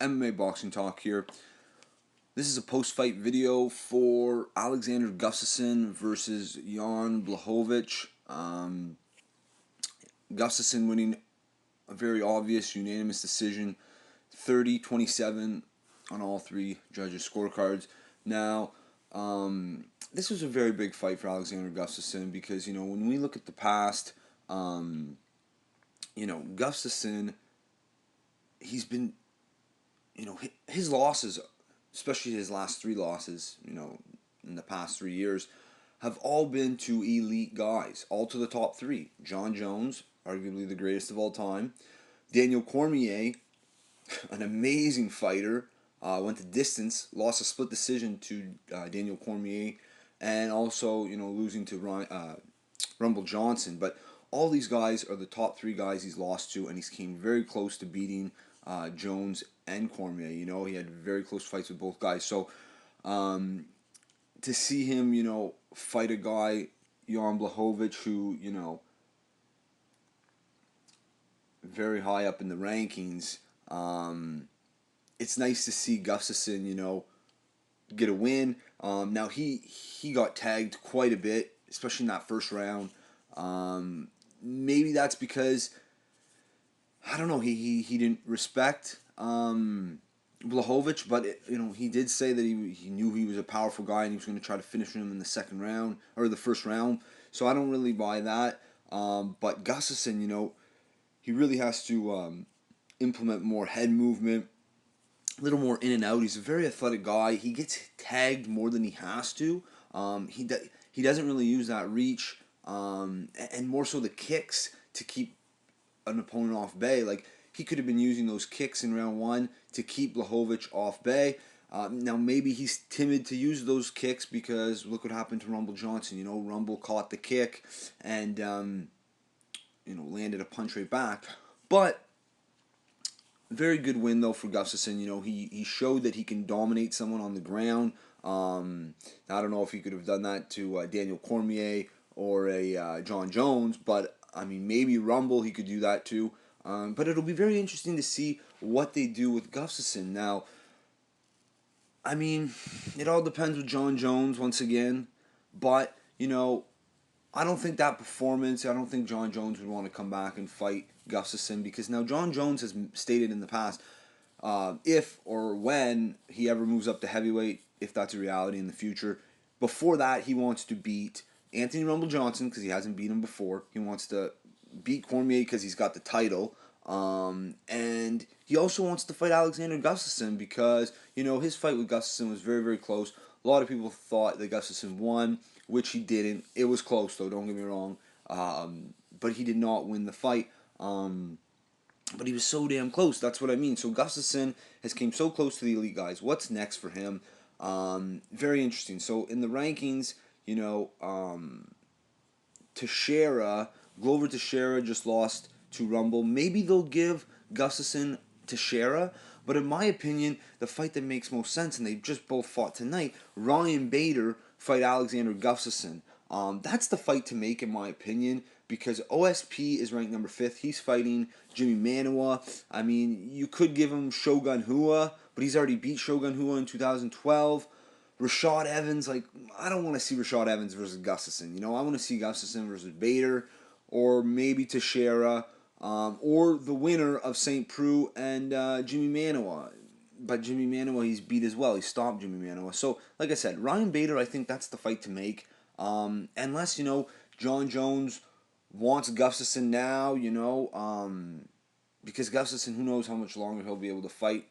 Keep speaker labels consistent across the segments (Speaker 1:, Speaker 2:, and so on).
Speaker 1: MMA Boxing Talk here. This is a post-fight video for Alexander Gustafsson versus Jan Blachowicz. Gustafsson winning a very obvious unanimous decision, 30-27 on all three judges' scorecards. Now, this was a very big fight for Alexander Gustafsson because, when we look at the past, Gustafsson, he's been, his losses, especially his last three losses, in the past 3 years, have all been to elite guys, all to the top three. Jon Jones, arguably the greatest of all time. Daniel Cormier, an amazing fighter, went the distance, lost a split decision to Daniel Cormier, and also, losing to Rumble Johnson. But all these guys are the top three guys he's lost to, and he's came very close to beating Jones and Cormier. He had very close fights with both guys. So to see him, fight a guy, Jan Blachowicz, who, very high up in the rankings, it's nice to see Gustafsson, get a win. Now he got tagged quite a bit, especially in that first round. Maybe that's because, I don't know, he didn't respect Blachowicz, but he did say that he knew he was a powerful guy and he was going to try to finish him in the second round or the first round. So I don't really buy that. But Gustafsson, he really has to implement more head movement, a little more in and out. He's a very athletic guy. He gets tagged more than he has to. He doesn't really use that reach, and more so the kicks to keep an opponent off bay. Like, he could have been using those kicks in round one to keep Blachowicz off bay. Now maybe he's timid to use those kicks because look what happened to Rumble Johnson. Rumble caught the kick and landed a punch right back. But very good win though for Gustafsson. He showed that he can dominate someone on the ground. I don't know if he could have done that to Daniel Cormier or a Jon Jones, but I mean, maybe Rumble he could do that too. But it'll be very interesting to see what they do with Gustafsson. Now, I mean, it all depends with Jon Jones once again. But, I don't think that performance, I don't think Jon Jones would want to come back and fight Gustafsson because now Jon Jones has stated in the past, if or when he ever moves up to heavyweight, if that's a reality in the future, before that he wants to beat Anthony Rumble Johnson because he hasn't beat him before. He wants to beat Cormier because he's got the title. And he also wants to fight Alexander Gustafsson because, his fight with Gustafsson was very, very close. A lot of people thought that Gustafsson won, which he didn't. It was close, though, don't get me wrong. But he did not win the fight. But he was so damn close. That's what I mean. So Gustafsson has came so close to the elite guys. What's next for him? Very interesting. So in the rankings, Teixeira, Glover Teixeira just lost to Rumble. Maybe they'll give Gustafsson Teixeira, but in my opinion, the fight that makes most sense, and they just both fought tonight, Ryan Bader fight Alexander Gustafsson. That's the fight to make, in my opinion, because OSP is ranked number 5th. He's fighting Jimmy Manuwa. I mean, you could give him Shogun Rua, but he's already beat Shogun Rua in 2012. Rashad Evans, I don't want to see Rashad Evans versus Gustafsson. I want to see Gustafsson versus Bader, or maybe Teixeira, or the winner of St. Preux and Jimmy Manuwa. But Jimmy Manuwa, he's beat as well. He stopped Jimmy Manuwa. So, like I said, Ryan Bader, I think that's the fight to make. Unless, Jon Jones wants Gustafsson now, because Gustafsson, who knows how much longer he'll be able to fight.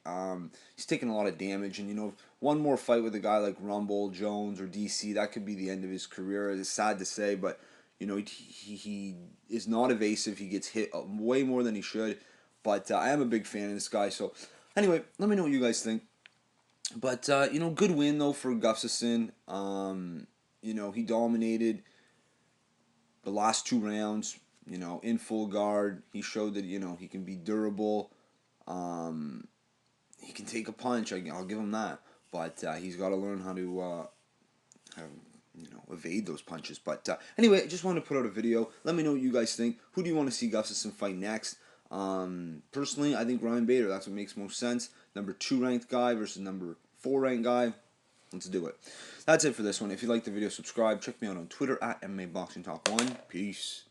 Speaker 1: He's taking a lot of damage, and one more fight with a guy like Rumble, Jones, or DC, that could be the end of his career. It's sad to say, but he is not evasive. He gets hit way more than he should, but I am a big fan of this guy. So anyway, let me know what you guys think. But good win though for Gustafsson. He dominated the last 2 rounds. In full guard, he showed that he can be durable. He can take a punch. I'll give him that. But he's got to learn how to evade those punches. But anyway, I just wanted to put out a video. Let me know what you guys think. Who do you want to see Gustafsson fight next? Personally, I think Ryan Bader, that's what makes most sense. Number 2 ranked guy versus number 4 ranked guy. Let's do it. That's it for this one. If you liked the video, subscribe. Check me out on Twitter at MMA Boxing Talk 1. Peace.